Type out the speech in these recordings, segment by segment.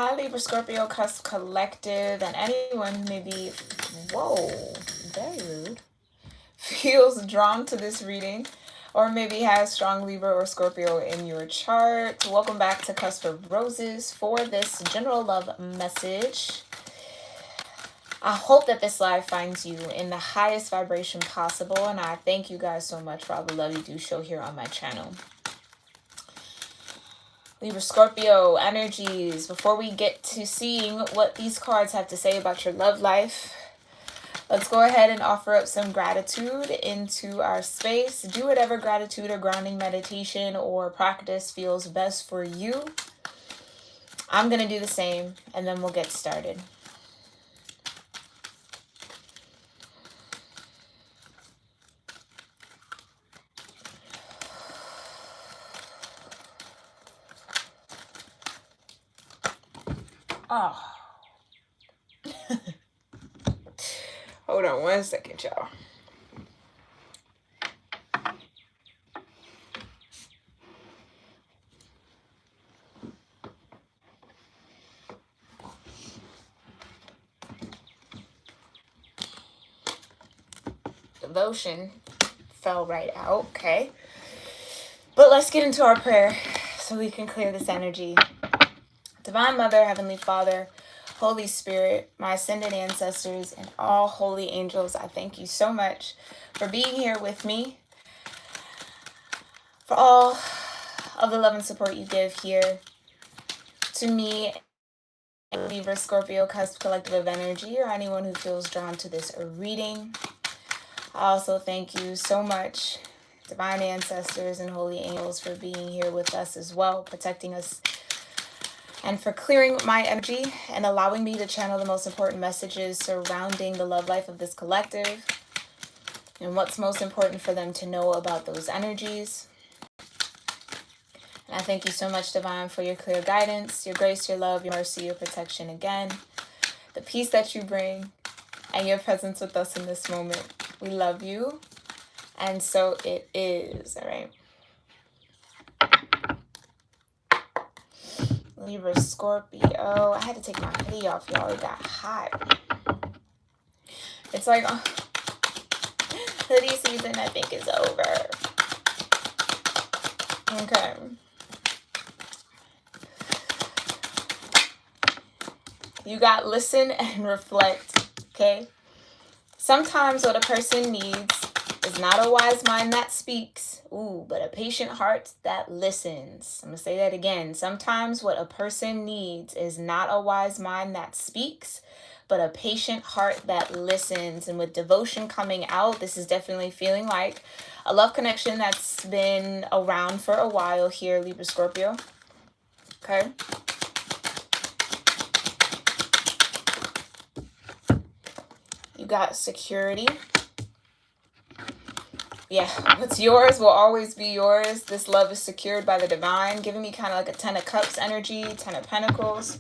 Hi, libra-scorpio cusp collective, and anyone who may be, whoa, very rude, feels drawn to this reading, or maybe has strong Libra or Scorpio in your chart. Welcome back to Cusp of Roses for this general love message. I hope that this live finds you in the highest vibration possible, and I thank you guys so much for all the love you do show here on my channel. Libra Scorpio energies. Before we get to seeing what these cards have to say about your love life, let's go ahead and offer up some gratitude into our space. Do whatever gratitude or grounding meditation or practice feels best for you. I'm going to do the same, and then we'll get started. Oh. Hold on one second, y'all. Devotion fell right out, okay? But let's get into our prayer so we can clear this energy. Divine Mother, Heavenly Father, Holy Spirit, my ascended ancestors, and all holy angels, I thank you so much for being here with me, for all of the love and support you give here to me, Libra Scorpio Cusp Collective of Energy, or anyone who feels drawn to this reading. I also thank you so much, Divine Ancestors and Holy Angels, for being here with us as well, protecting us, and for clearing my energy and allowing me to channel the most important messages surrounding the love life of this collective and what's most important for them to know about those energies. And I thank you so much, Divine, for your clear guidance, your grace, your love, your mercy, your protection again, the peace that you bring, and your presence with us in this moment. We love you, and so it is, all right? Libra Scorpio. I had to take my hoodie off, y'all. It got hot. It's like hoodie season, I think, is over. Okay. You got listen and reflect, okay? Sometimes what a person needs is not a wise mind that speaks, but a patient heart that listens. I'm going to say that again. Sometimes what a person needs is not a wise mind that speaks, but a patient heart that listens. And with devotion coming out, this is definitely feeling like a love connection that's been around for a while here, Libra Scorpio. Okay. You got security. Yeah, what's yours will always be yours. This love is secured by the divine, giving me kind of like a 10 of cups energy, 10 of pentacles.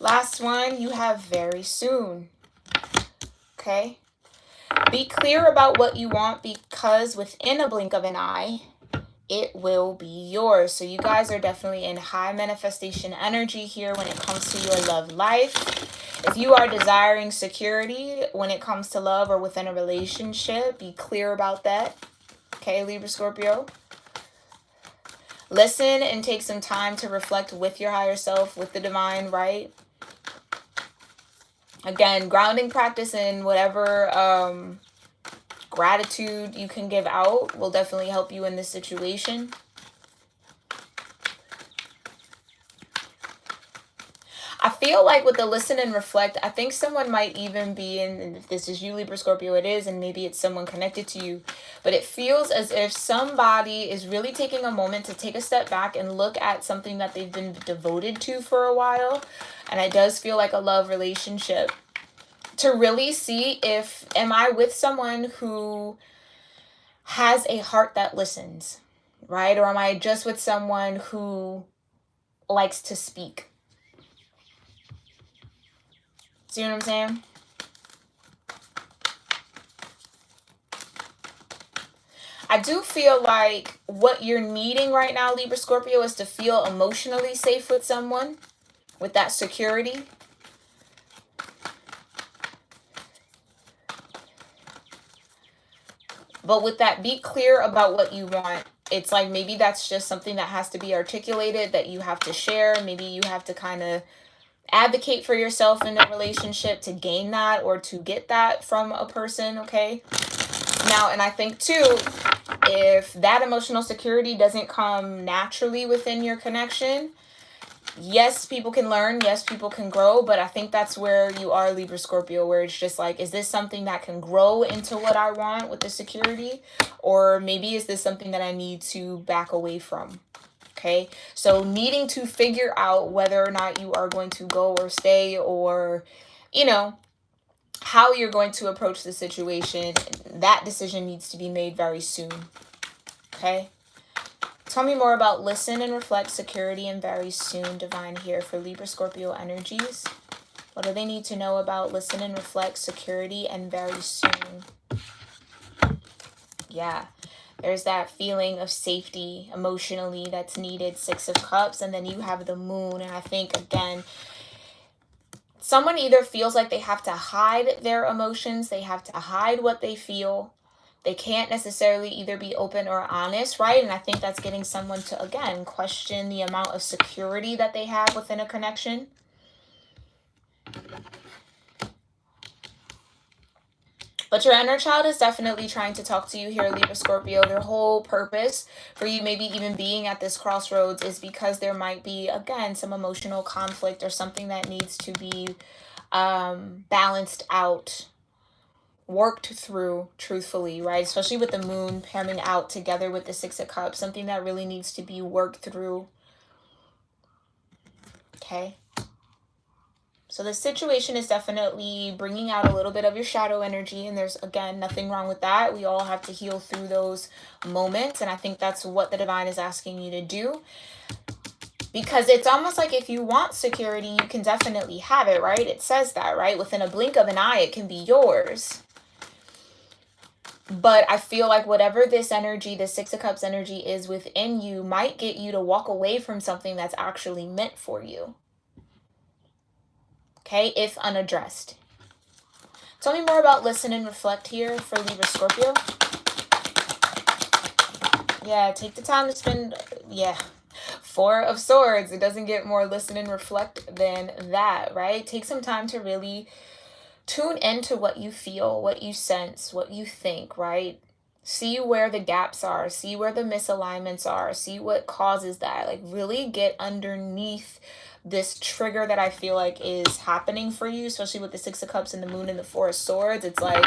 Last one, you have very soon. Okay. Be clear about what you want, because within a blink of an eye, it will be yours. So you guys are definitely in high manifestation energy here when it comes to your love life. If you are desiring security when it comes to love or within a relationship, be clear about that. Okay, Libra Scorpio. Listen and take some time to reflect with your higher self, with the divine, right? Again, grounding practice and whatever gratitude you can give out will definitely help you in this situation. I feel like with the listen and reflect, I think someone might even be in, and if this is you, Libra Scorpio, it is, and maybe it's someone connected to you, but it feels as if somebody is really taking a moment to take a step back and look at something that they've been devoted to for a while. And it does feel like a love relationship, to really see if, am I with someone who has a heart that listens, right? Or am I just with someone who likes to speak? See what I'm saying? I do feel like what you're needing right now, Libra Scorpio, is to feel emotionally safe with someone. with that security. But with that, be clear about what you want. It's like maybe that's just something that has to be articulated, that you have to share. Maybe you have to kind of advocate for yourself in the relationship to gain that or to get that from a person, okay? Now, and I think too, if that emotional security doesn't come naturally within your connection, yes, people can learn, yes, people can grow, but I think that's where you are, Libra Scorpio, where it's just like, is this something that can grow into what I want with the security? Or maybe is this something that I need to back away from? Okay, so needing to figure out whether or not you are going to go or stay, or, you know, how you're going to approach the situation, that decision needs to be made very soon. Okay. Tell me more about listen and reflect, security, and very soon, divine, here for Libra Scorpio energies. What do they need to know about listen and reflect, security, and very soon? Yeah, there's that feeling of safety emotionally that's needed, 6 of Cups, and then you have the moon. And I think, again, someone either feels like they have to hide their emotions, they have to hide what they feel. They can't necessarily either be open or honest, right? And I think that's getting someone to, again, question the amount of security that they have within a connection. But your inner child is definitely trying to talk to you here, Libra Scorpio. Their whole purpose for you maybe even being at this crossroads is because there might be, again, some emotional conflict or something that needs to be balanced out, worked through, truthfully, right? Especially with the moon coming out together with the 6 of Cups, something that really needs to be worked through. Okay. So the situation is definitely bringing out a little bit of your shadow energy, and there's, again, nothing wrong with that. We all have to heal through those moments, and I think that's what the divine is asking you to do. Because it's almost like if you want security, you can definitely have it, right? It says that, right? Within a blink of an eye, it can be yours. But I feel like whatever this energy, the 6 of Cups energy is within you, might get you to walk away from something that's actually meant for you. Okay, if unaddressed. Tell me more about listen and reflect here for Libra Scorpio. Yeah, take the time to spend, 4 of Swords. It doesn't get more listen and reflect than that, right? Take some time to really tune into what you feel, what you sense, what you think, right? See where the gaps are, see where the misalignments are, see what causes that. Like, really get underneath this trigger that I feel like is happening for you, especially with the 6 of Cups and the moon and the 4 of Swords. It's like,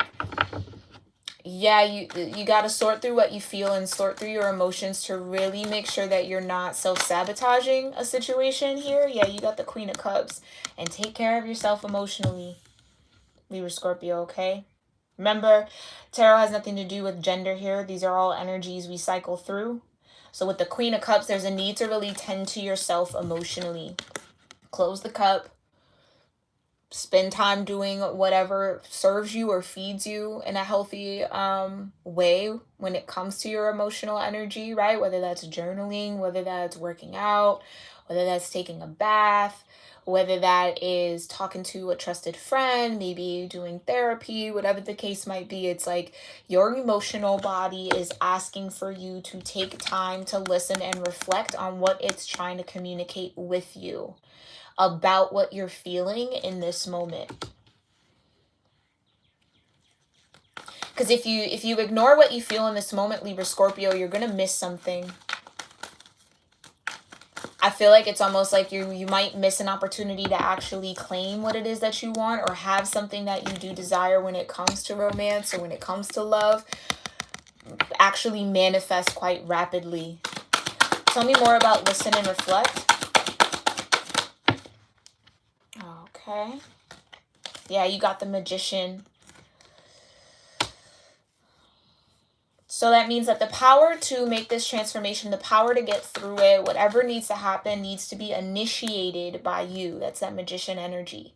yeah, you got to sort through what you feel and sort through your emotions to really make sure that you're not self-sabotaging a situation here. Yeah, you got the Queen of Cups, and take care of yourself emotionally, Libra Scorpio, okay? Remember, tarot has nothing to do with gender here. These are all energies we cycle through. So with the Queen of Cups, there's a need to really tend to yourself emotionally. Close the cup. Spend time doing whatever serves you or feeds you in a healthy way when it comes to your emotional energy, right? Whether that's journaling, whether that's working out, whether that's taking a bath, whether that is talking to a trusted friend, maybe doing therapy, whatever the case might be. It's like your emotional body is asking for you to take time to listen and reflect on what it's trying to communicate with you about what you're feeling in this moment. Because if you ignore what you feel in this moment, Libra Scorpio, you're going to miss something. I feel like it's almost like you might miss an opportunity to actually claim what it is that you want, or have something that you do desire when it comes to romance or when it comes to love actually manifest quite rapidly. Tell me more about listen and reflect. Okay. Yeah, you got the Magician. So that means that the power to make this transformation, the power to get through it, whatever needs to happen, needs to be initiated by you. That's that Magician energy.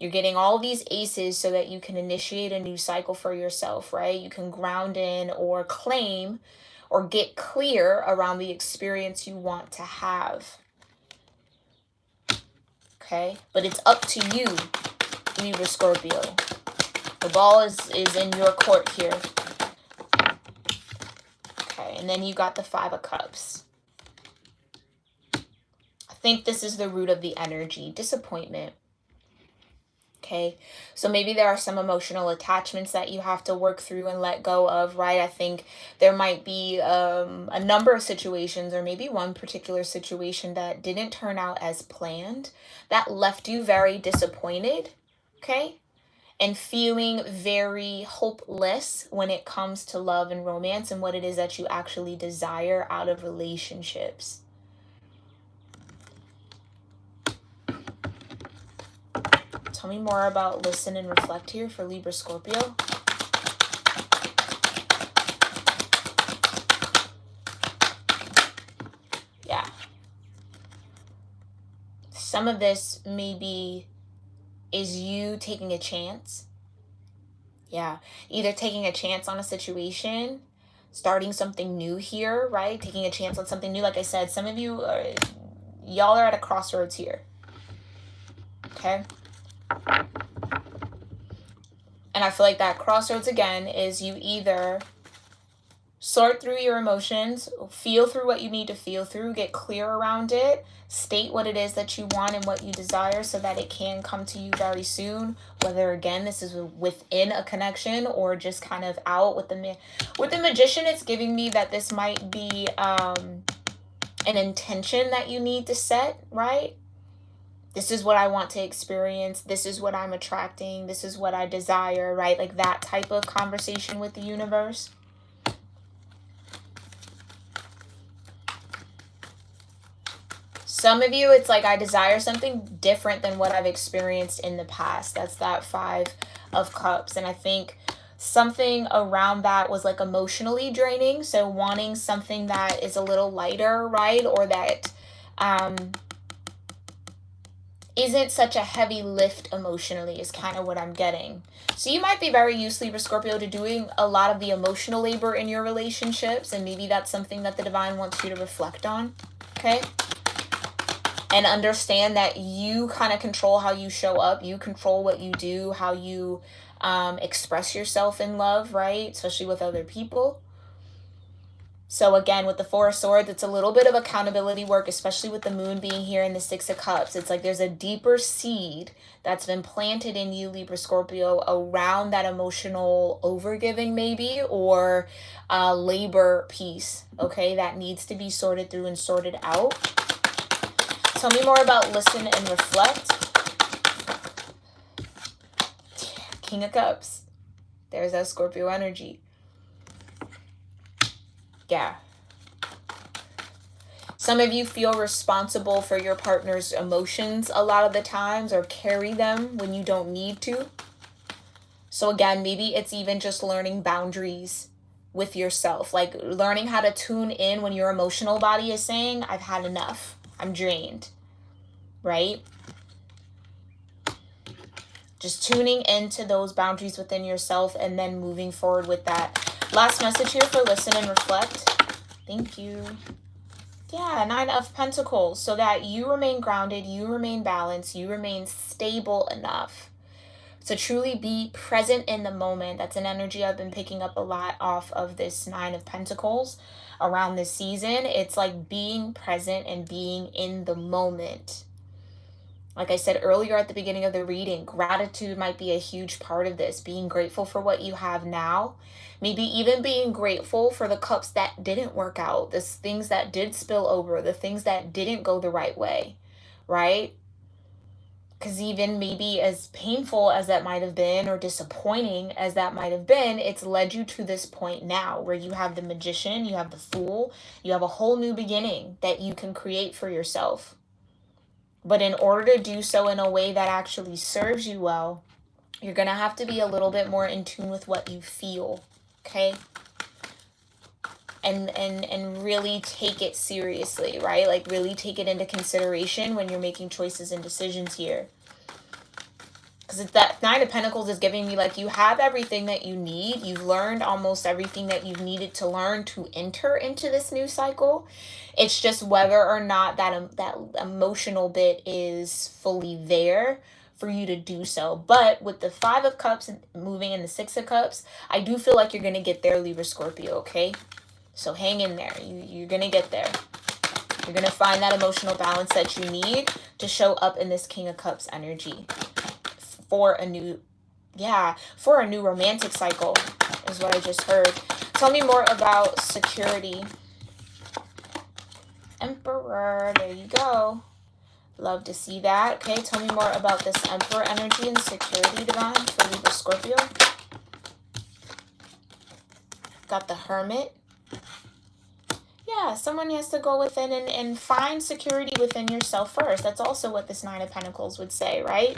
You're getting all these aces so that you can initiate a new cycle for yourself, right? You can ground in or claim or get clear around the experience you want to have. okay? But it's up to you, Libra Scorpio. The ball is in your court here. Okay, and then you got the 5 of Cups. I think this is the root of the energy, disappointment. Okay, so maybe there are some emotional attachments that you have to work through and let go of, right? I think there might be a number of situations, or maybe one particular situation that didn't turn out as planned, that left you very disappointed, okay? And feeling very hopeless when it comes to love and romance and what it is that you actually desire out of relationships. Tell me more about listen and reflect here for Libra Scorpio. Yeah. Some of this maybe is you taking a chance. Yeah. Either taking a chance on a situation, starting something new here, right? Taking a chance on something new. Like I said, some of you, y'all are at a crossroads here. Okay? And I feel like that crossroads again is you either sort through your emotions, feel through what you need to feel through, get clear around it, state what it is that you want and what you desire so that it can come to you very soon. Whether again this is within a connection or just kind of out with the Magician. It's giving me that this might be an intention that you need to set, right? This is what I want to experience. This is what I'm attracting. This is what I desire, right? Like that type of conversation with the universe. Some of you, it's like I desire something different than what I've experienced in the past. That's that 5 of Cups. And I think something around that was like emotionally draining. So wanting something that is a little lighter, right? Or that isn't such a heavy lift emotionally is kind of what I'm getting. So you might be very used, Libra Scorpio, to doing a lot of the emotional labor in your relationships. And maybe that's something that the divine wants you to reflect on. Okay? And understand that you kind of control how you show up. You control what you do, how you express yourself in love, right? Especially with other people. So again, with the 4 of Swords, it's a little bit of accountability work, especially with the moon being here in the 6 of Cups. It's like there's a deeper seed that's been planted in you, Libra Scorpio, around that emotional overgiving maybe, or labor piece, okay? That needs to be sorted through and sorted out. Tell me more about listen and reflect. King of Cups. There's that Scorpio energy. Yeah. Some of you feel responsible for your partner's emotions a lot of the times, or carry them when you don't need to. So again, maybe it's even just learning boundaries with yourself. Like learning how to tune in when your emotional body is saying, I've had enough. I'm drained. Right? Just tuning into those boundaries within yourself and then moving forward with that. Last message here for listen and reflect. Thank you. Yeah, 9 of Pentacles. So that you remain grounded, you remain balanced, you remain stable enough to truly be present in the moment. That's an energy I've been picking up a lot off of this 9 of Pentacles around this season. It's like being present and being in the moment. Like I said earlier at the beginning of the reading, gratitude might be a huge part of this. Being grateful for what you have now. Maybe even being grateful for the cups that didn't work out. The things that did spill over. The things that didn't go the right way. Right? Because even maybe as painful as that might have been, or disappointing as that might have been, it's led you to this point now where you have the Magician, you have the Fool, you have a whole new beginning that you can create for yourself. But in order to do so in a way that actually serves you well, you're going to have to be a little bit more in tune with what you feel, okay? And really take it seriously, right? Like really take it into consideration when you're making choices and decisions here. Because that Nine of Pentacles is giving me like you have everything that you need. You've learned almost everything that you've needed to learn to enter into this new cycle. It's just whether or not that emotional bit is fully there for you to do so. But with the Five of Cups moving in the Six of Cups, I do feel like you're going to get there, Libra Scorpio, okay? So hang in there. You're going to get there. You're going to find that emotional balance that you need to show up in this King of Cups energy for a new romantic cycle is what I just heard. Tell me more about security. Emperor, there you go. Love to see that. Okay, tell me more about this Emperor energy and security, Divine, for Libra Scorpio. Got the Hermit. Yeah, someone has to go within and find security within yourself first. That's also what this Nine of Pentacles would say, right?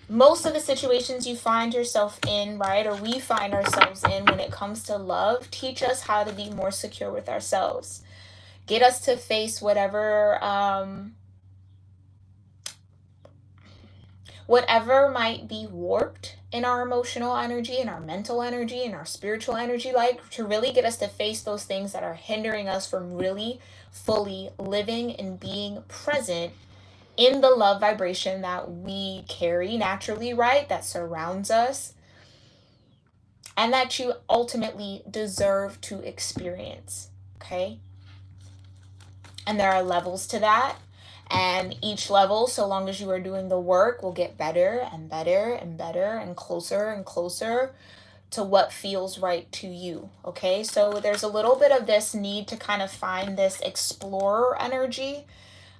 Most of the situations you find yourself in, right, or we find ourselves in when it comes to love, teach us how to be more secure with ourselves. Get us to face whatever might be warped in our emotional energy, in our mental energy, in our spiritual energy, like to really get us to face those things that are hindering us from really fully living and being present in the love vibration that we carry naturally, right? That surrounds us and that you ultimately deserve to experience, okay? And there are levels to that. And each level, so long as you are doing the work, will get better and better and better and closer to what feels right to you, okay? So there's a little bit of this need to kind of find this explorer energy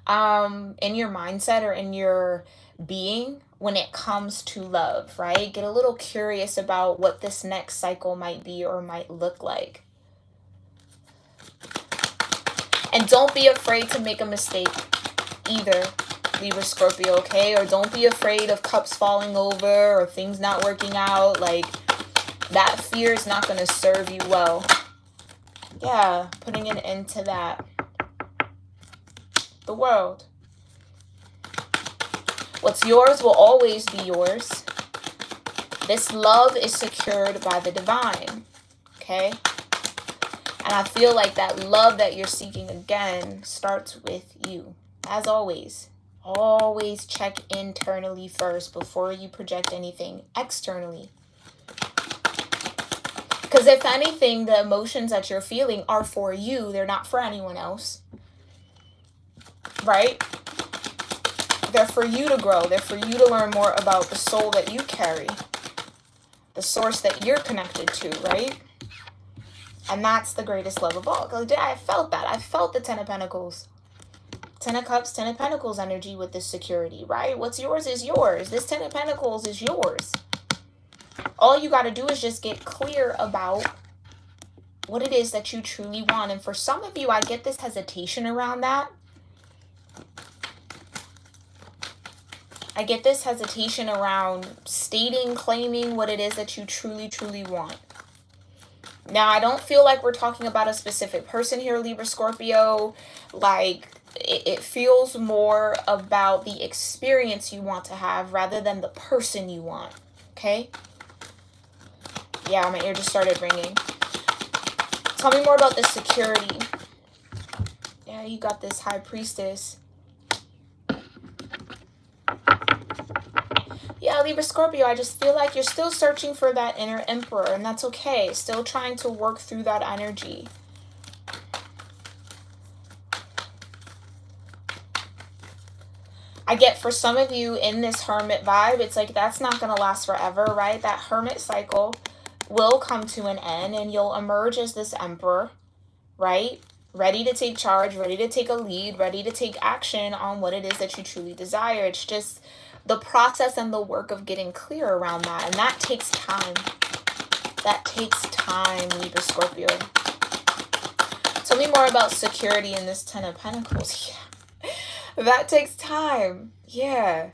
in your mindset or in your being when it comes to love, right? Get a little curious about what this next cycle might be or might look like. And don't be afraid to make a mistake either, Libra Scorpio, okay? Or don't be afraid of cups falling over or things not working out. Like, that fear is not going to serve you well. Yeah, putting an end to that. The World. What's yours will always be yours. This love is secured by the divine, okay? And I feel like that love that you're seeking again starts with you. As always, always check internally first before you project anything externally. Because if anything, the emotions that you're feeling are for you. They're not for anyone else. Right? They're for you to grow. They're for you to learn more about the soul that you carry. The source that you're connected to, right? And that's the greatest love of all. Because I felt that. I felt the Ten of Pentacles. Ten of Cups, Ten of Pentacles energy with this security, right? What's yours is yours. This Ten of Pentacles is yours. All you got to do is just get clear about what it is that you truly want. And for some of you, I get this hesitation around that. I get this hesitation around stating, claiming what it is that you truly, truly want. Now, I don't feel like we're talking about a specific person here, Libra Scorpio. Like, it feels more about the experience you want to have rather than the person you want, okay? Yeah, my ear just started ringing. Tell me more about the security. Yeah, you got this High Priestess. Yeah, Libra Scorpio, I just feel like you're still searching for that inner Emperor, and that's okay. Still trying to work through that energy. I get for some of you in this Hermit vibe, it's like that's not going to last forever, right? That Hermit cycle will come to an end, and you'll emerge as this Emperor, right? Ready to take charge, ready to take a lead, ready to take action on what it is that you truly desire. It's just the process and the work of getting clear around that. And that takes time. That takes time, Libra Scorpio. Tell me more about security in this Ten of Pentacles. Yeah. That takes time. Yeah.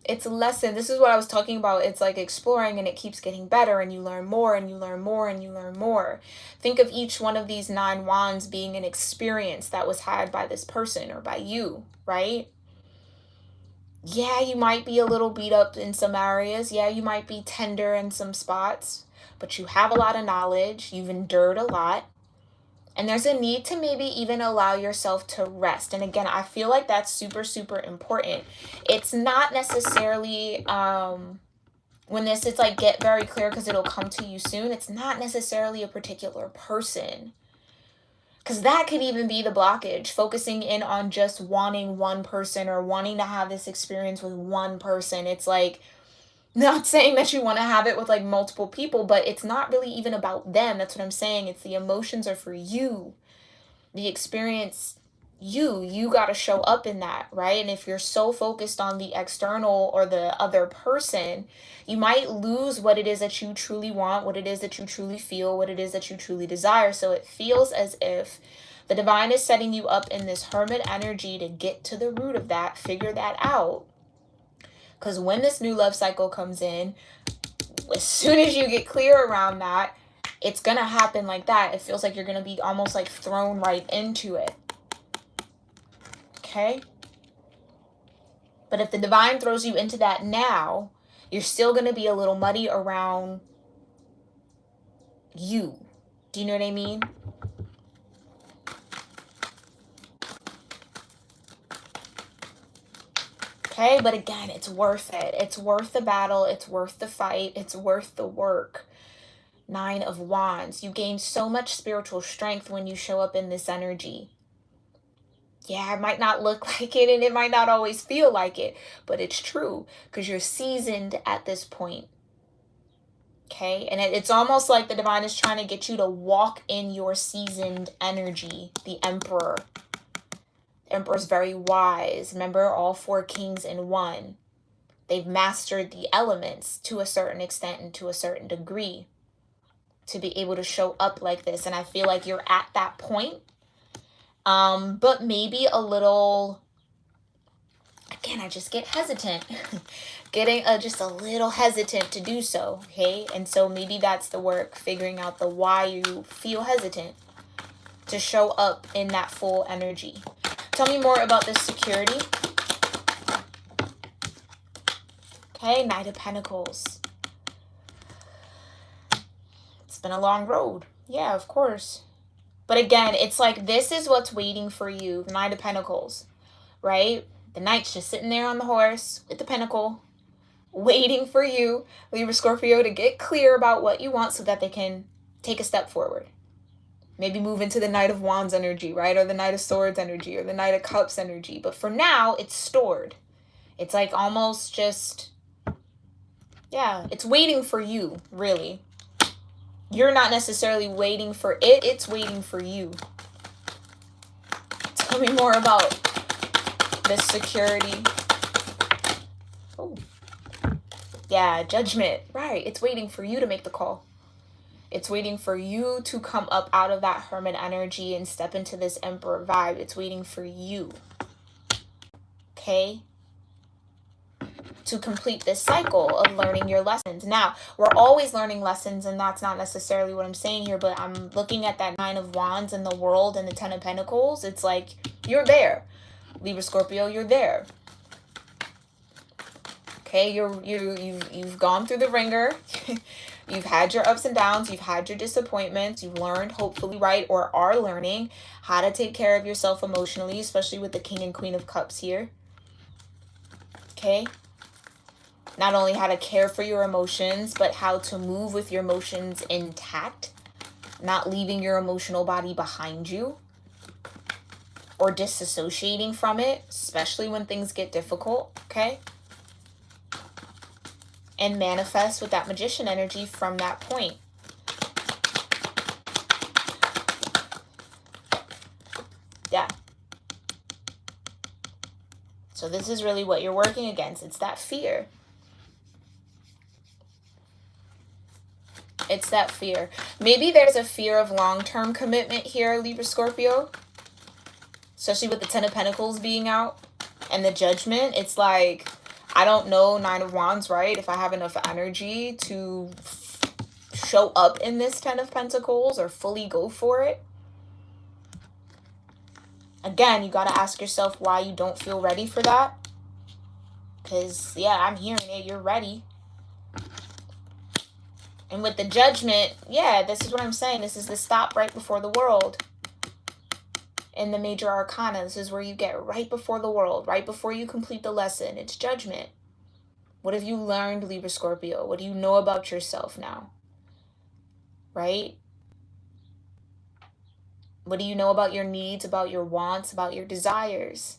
It's a lesson. This is what I was talking about. It's like exploring and it keeps getting better and you learn more and you learn more and you learn more. Think of each one of these 9 wands being an experience that was had by this person or by you, right? Yeah, you might be a little beat up in some areas. Yeah, you might be tender in some spots, but you have a lot of knowledge. You've endured a lot. And there's a need to maybe even allow yourself to rest. And again, I feel like that's super, super important. It's not necessarily when this is like get very clear because it'll come to you soon. It's not necessarily a particular person. Because that could even be the blockage, focusing in on just wanting one person or wanting to have this experience with one person. It's like, not saying that you want to have it with like multiple people, but it's not really even about them. That's what I'm saying. It's the emotions are for you. The experience, you got to show up in that, right? And if you're so focused on the external or the other person, you might lose what it is that you truly want, what it is that you truly feel, what it is that you truly desire. So it feels as if the divine is setting you up in this hermit energy to get to the root of that, figure that out. Because when this new love cycle comes in, as soon as you get clear around that, it's going to happen like that. It feels like you're going to be almost like thrown right into it. Okay? But if the divine throws you into that now, you're still going to be a little muddy around you. Do you know what I mean? Okay, but again, it's worth it. It's worth the battle. It's worth the fight. It's worth the work. 9 of Wands. You gain so much spiritual strength when you show up in this energy. Yeah, it might not look like it and it might not always feel like it, but it's true because you're seasoned at this point. Okay, and it's almost like the divine is trying to get you to walk in your seasoned energy. The Emperor. Emperor's very wise. Remember, all 4 kings in one. They've mastered the elements to a certain extent and to a certain degree to be able to show up like this. And I feel like you're at that point. But maybe a little, again, I just get hesitant. Getting just a little hesitant to do so, okay? And so maybe that's the work, figuring out the why you feel hesitant to show up in that full energy. Tell me more about this security. Okay, Knight of Pentacles. It's been a long road. Yeah, of course. But again, it's like this is what's waiting for you. Knight of Pentacles, right? The knight's just sitting there on the horse with the pentacle, waiting for you, Libra Scorpio, to get clear about what you want so that they can take a step forward. Maybe move into the Knight of Wands energy, right? Or the Knight of Swords energy, or the Knight of Cups energy. But for now, it's stored. It's like almost just, yeah, it's waiting for you, really. You're not necessarily waiting for it. It's waiting for you. Tell me more about this security. Oh, yeah, Judgment. Right. It's waiting for you to make the call. It's waiting for you to come up out of that hermit energy and step into this Emperor vibe. It's waiting for you. Okay? To complete this cycle of learning your lessons. Now, we're always learning lessons, and that's not necessarily what I'm saying here, but I'm looking at that 9 of Wands in the world and the 10 of Pentacles. It's like, you're there. Libra Scorpio, you're there. Okay, you've gone through the ringer. You've had your ups and downs. You've had your disappointments. You've learned, hopefully, right, or are learning how to take care of yourself emotionally, especially with the King and Queen of Cups here. Okay? Not only how to care for your emotions, but how to move with your emotions intact, not leaving your emotional body behind you or disassociating from it, especially when things get difficult, okay? And manifest with that Magician energy from that point. Yeah. So this is really what you're working against. It's that fear. It's that fear. Maybe there's a fear of long-term commitment here, Libra Scorpio. Especially with the 10 of Pentacles being out and the Judgment. It's like, I don't know, 9 of Wands, right? If I have enough energy to show up in this 10 of Pentacles or fully go for it. Again, you got to ask yourself why you don't feel ready for that. Because, yeah, I'm hearing it. You're ready. And with the Judgment, yeah, this is what I'm saying. This is the stop right before the world. In the major arcana, this is where you get right before the world, right before you complete the lesson. It's Judgment. What have you learned, Libra Scorpio? What do you know about yourself now? Right? What do you know about your needs, about your wants, about your desires?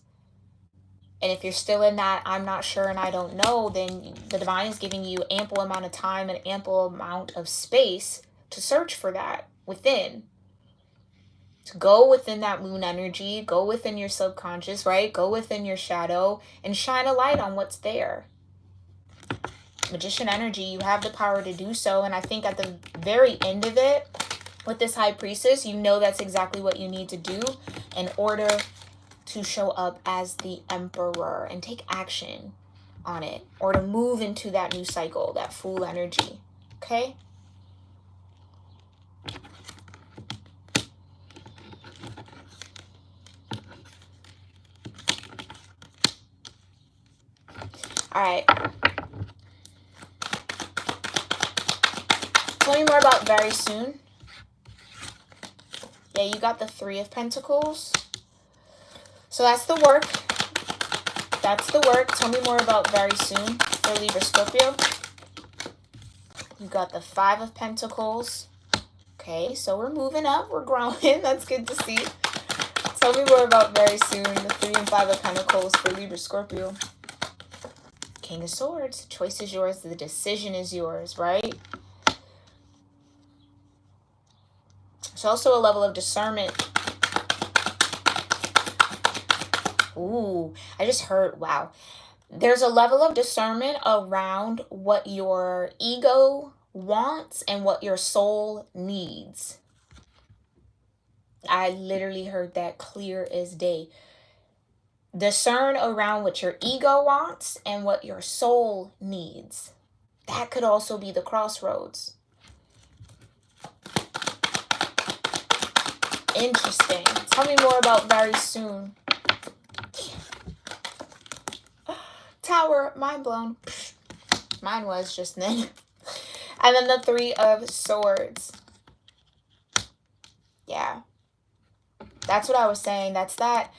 And if you're still in that I'm not sure and I don't know, then the divine is giving you ample amount of time and ample amount of space to search for that within. To go within that moon energy, go within your subconscious, right? Go within your shadow and shine a light on what's there. Magician energy, you have the power to do so. And I think at the very end of it, with this High Priestess, you know that's exactly what you need to do in order to show up as the Emperor and take action on it, or to move into that new cycle, that Fool energy. Okay? All right. Tell me more about very soon. Yeah, you got the Three of Pentacles. So that's the work. That's the work. Tell me more about very soon for Libra Scorpio. You got the Five of Pentacles. Okay, so we're moving up. We're growing. That's good to see. Tell me more about very soon. The Three and Five of Pentacles for Libra Scorpio. King of Swords. Choice is yours. The decision is yours, right? There's also a level of discernment. Ooh, I just heard, wow. There's a level of discernment around what your ego wants and what your soul needs. I literally heard that clear as day. Discern around what your ego wants and what your soul needs. That could also be the crossroads. Interesting. Tell me more about very soon. Tower, mind blown. Mine was just then. And then the Three of Swords. Yeah. That's what I was saying. That's that.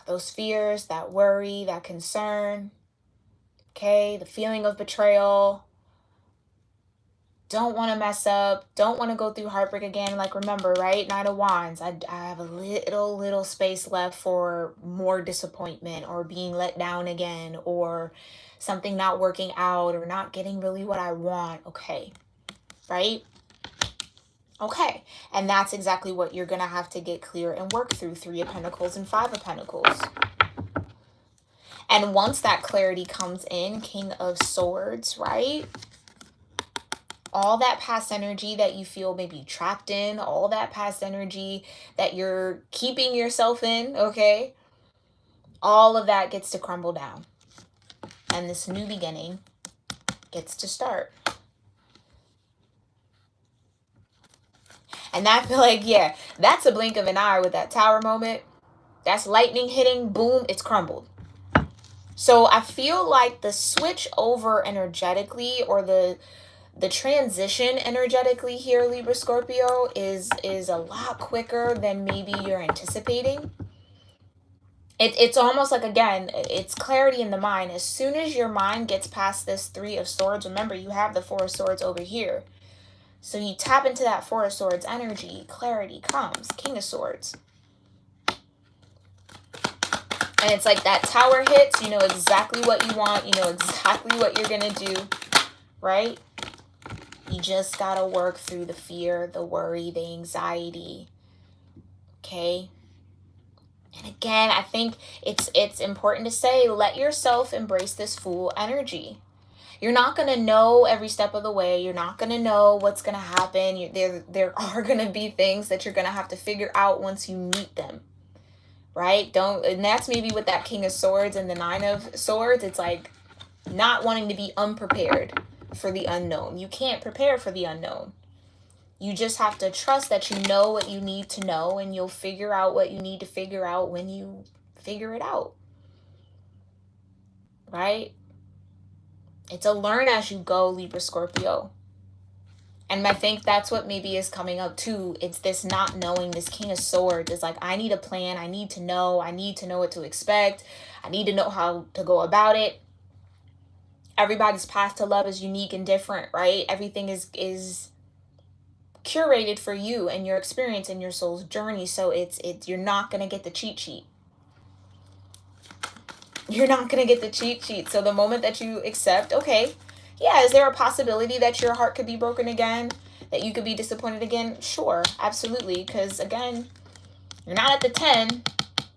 Those fears, that worry, that concern. Okay. The feeling of betrayal. Don't want to mess up. Don't want to go through heartbreak again. Like, remember, right? Knight of Wands. I have a little space left for more disappointment or being let down again or something not working out or not getting really what I want. Okay. Right? Okay. And that's exactly what you're going to have to get clear and work through. Three of Pentacles and Five of Pentacles. And once that clarity comes in, King of Swords, right? All that past energy that you feel maybe trapped in, all that past energy that you're keeping yourself in, okay? All of that gets to crumble down. And this new beginning gets to start. And I feel like, yeah, that's a blink of an eye with that Tower moment. That's lightning hitting, boom, it's crumbled. So I feel like the switch over energetically, or the transition energetically here, Libra Scorpio, is a lot quicker than maybe you're anticipating. It's almost like, again, it's clarity in the mind. As soon as your mind gets past this Three of Swords, remember, you have the Four of Swords over here. So you tap into that Four of Swords energy, clarity comes. King of Swords. And it's like that Tower hits, you know exactly what you want. You know exactly what you're going to do, right? You just got to work through the fear, the worry, the anxiety. Okay? And again, I think it's important to say, let yourself embrace this Fool energy. You're not going to know every step of the way. You're not going to know what's going to happen. There are going to be things that you're going to have to figure out once you meet them. Right? And that's maybe with that King of Swords and the Nine of Swords. It's like not wanting to be unprepared for the unknown. You can't prepare for the unknown. You just have to trust that you know what you need to know, and you'll figure out what you need to figure out when you figure it out. right? It's a learn as you go, Libra Scorpio. And I think that's what maybe is coming up too. It's this not knowing, this King of Swords. It's like, I need a plan. I need to know what to expect. I need to know how to go about it. Everybody's path to love is unique and different, right? Everything is curated for you and your experience and your soul's journey. So it's you're not going to get the cheat sheet. You're not going to get the cheat sheet. So the moment that you accept, okay, yeah, is there a possibility that your heart could be broken again? That you could be disappointed again? Sure, absolutely. Because again, you're not at the 10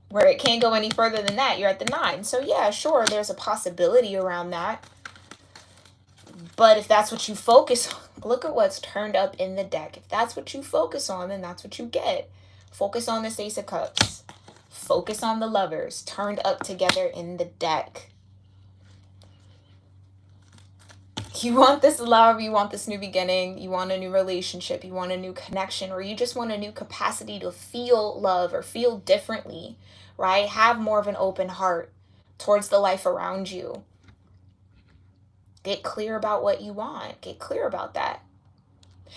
where it can't go any further than that. You're at the 9. So yeah, sure, there's a possibility around that. But if that's what you focus on, look at what's turned up in the deck. If that's what you focus on, then that's what you get. Focus on this Ace of Cups. Focus on the Lovers turned up together in the deck. You want this love, you want this new beginning, you want a new relationship, you want a new connection, or you just want a new capacity to feel love or feel differently, right? Have more of an open heart towards the life around you. Get clear about what you want. Get clear about that.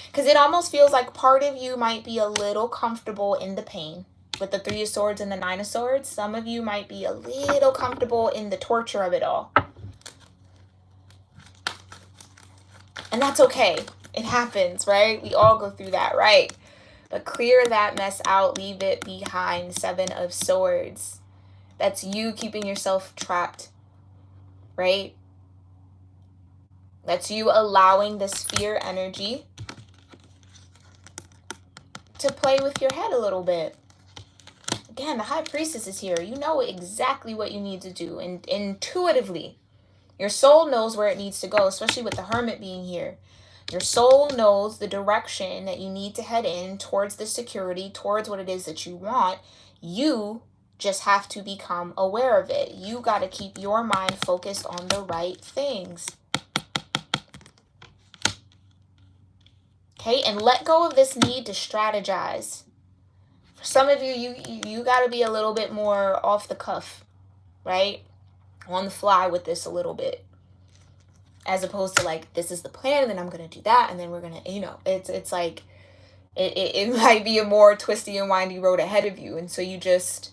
Because it almost feels like part of you might be a little comfortable in the pain. With the 3 of Swords and the 9 of Swords, some of you might be a little comfortable in the torture of it all. And that's okay. It happens, right? We all go through that, right? But clear that mess out. Leave it behind. 7 of Swords. That's you keeping yourself trapped, right? That's you allowing this fear energy to play with your head a little bit. Again, the High Priestess is here. You know exactly what you need to do. And intuitively, your soul knows where it needs to go, especially with the Hermit being here. Your soul knows the direction that you need to head in towards the security, towards what it is that you want. You just have to become aware of it. You got to keep your mind focused on the right things. Okay, and let go of this need to strategize. For some of you, you got to be a little bit more off the cuff, right? On the fly with this a little bit. As opposed to like, this is the plan, and then I'm going to do that, and then we're going to, you know, it's like, it might be a more twisty and windy road ahead of you. And so you just,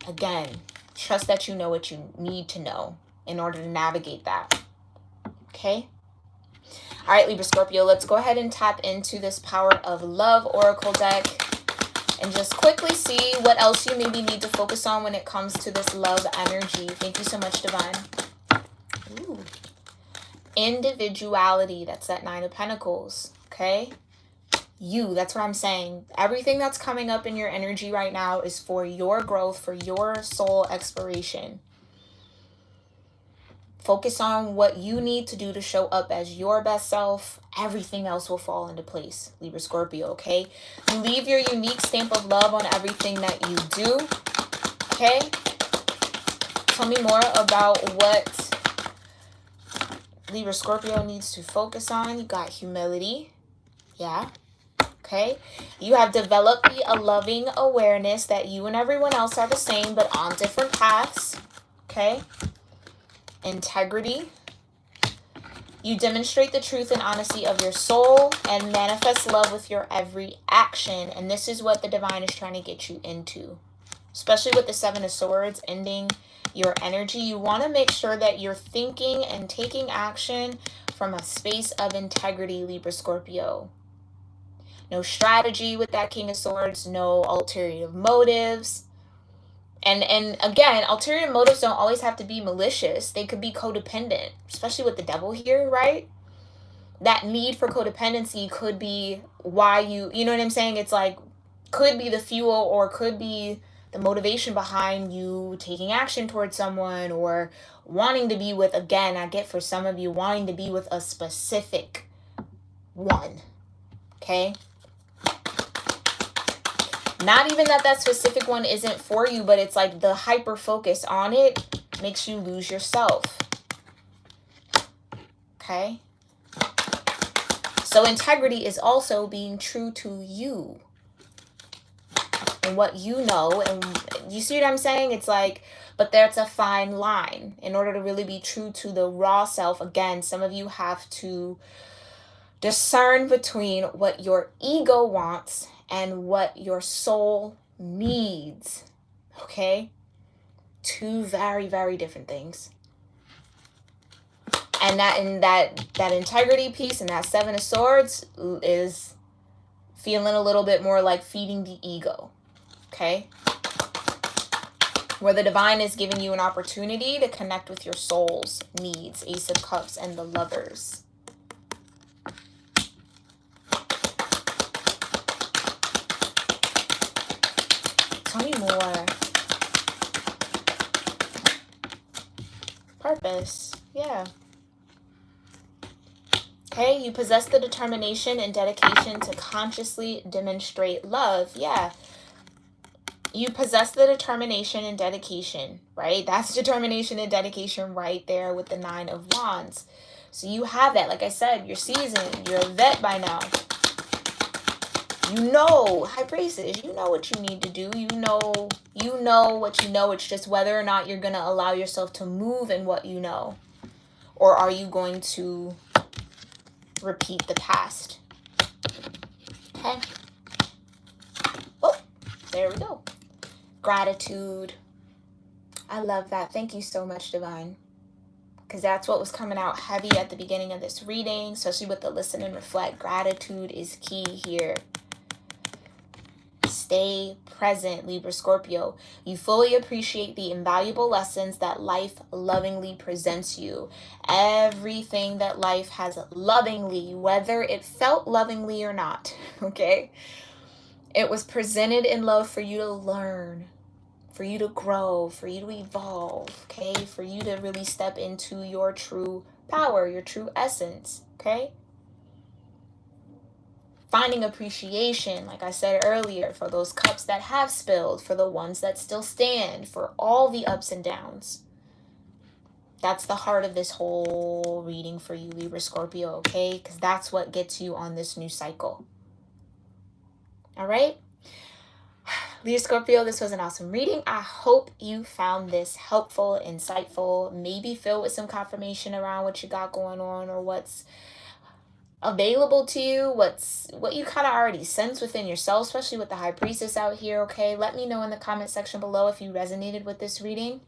again, trust that you know what you need to know in order to navigate that. Okay? All right, Libra Scorpio, let's go ahead and tap into this Power of Love Oracle deck and just quickly see what else you maybe need to focus on when it comes to this love energy. Thank you so much, Divine. Ooh. Individuality, that's that 9 of Pentacles, okay? You, that's what I'm saying. Everything that's coming up in your energy right now is for your growth, for your soul exploration. Focus on what you need to do to show up as your best self. Everything else will fall into place, Libra Scorpio, okay? You leave your unique stamp of love on everything that you do, okay? Tell me more about what Libra Scorpio needs to focus on. You got humility, yeah, okay? You have developed a loving awareness that you and everyone else are the same, but on different paths, okay? Integrity. You demonstrate the truth and honesty of your soul and manifest love with your every action. And this is what the Divine is trying to get you into. Especially with the 7 of Swords ending your energy. You want to make sure that you're thinking and taking action from a space of integrity, Libra Scorpio. No strategy with that King of Swords. No ulterior motives. And again, ulterior motives don't always have to be malicious. They could be codependent, especially with the Devil here, right? That need for codependency could be why you know what I'm saying? It's like, could be the fuel or could be the motivation behind you taking action towards someone or wanting to be with, again, I get for some of you, wanting to be with a specific one, okay? Not even that specific one isn't for you, but it's like the hyper focus on it makes you lose yourself. Okay? So integrity is also being true to you. and what you know. And you see what I'm saying? It's like, but there's a fine line. In order to really be true to the raw self, again, some of you have to discern between what your ego wants and what your soul needs. Okay? Two very, very different things. And that integrity piece and that Seven of Swords is feeling a little bit more like feeding the ego. Okay? Where the divine is giving you an opportunity to connect with your soul's needs. Ace of Cups and the Lovers. Tell me more. Purpose. Yeah. Okay, you possess the determination and dedication to consciously demonstrate love. Yeah. You possess the determination and dedication, right? That's determination and dedication right there with the Nine of Wands. So you have that. Like I said, you're seasoned. You're a vet by now. You know, High Priestess, you know what you need to do. You know what you know. It's just whether or not you're going to allow yourself to move in what you know. Or are you going to repeat the past? Okay. Oh, there we go. Gratitude. I love that. Thank you so much, Divine. Because that's what was coming out heavy at the beginning of this reading, especially with the listen and reflect. Gratitude is key here. Stay present, Libra-Scorpio. You fully appreciate the invaluable lessons that life lovingly presents you. Everything that life has lovingly, whether it felt lovingly or not, okay? It was presented in love for you to learn, for you to grow, for you to evolve, okay? For you to really step into your true power, your true essence, okay? Finding appreciation, like I said earlier, for those cups that have spilled, for the ones that still stand, for all the ups and downs. That's the heart of this whole reading for you, Libra Scorpio, okay? Because that's what gets you on this new cycle. All right? Libra Scorpio, this was an awesome reading. I hope you found this helpful, insightful, maybe filled with some confirmation around what you got going on or what's available to you, what you kind of already sense within yourself, especially with the High Priestess out here, okay? Let me know in the comment section below if you resonated with this reading.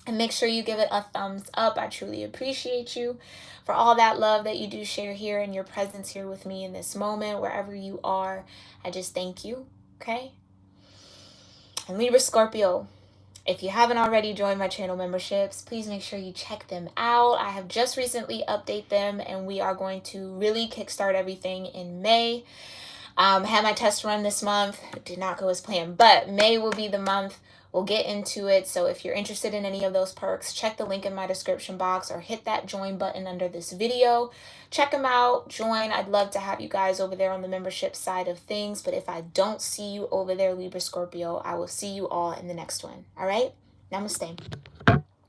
And make sure you give it a thumbs up. I truly appreciate you for all that love that you do share here and your presence here with me in this moment, wherever you are. I just thank you, okay? And Libra Scorpio, if you haven't already joined my channel memberships, please make sure you check them out. I have just recently updated them and we are going to really kickstart everything in May. Had my test run this month. It did not go as planned, but May will be the month. We'll get into it. So if you're interested in any of those perks, check the link in my description box or hit that join button under this video. Check them out. Join. I'd love to have you guys over there on the membership side of things. But if I don't see you over there, Libra Scorpio, I will see you all in the next one. All right? Namaste.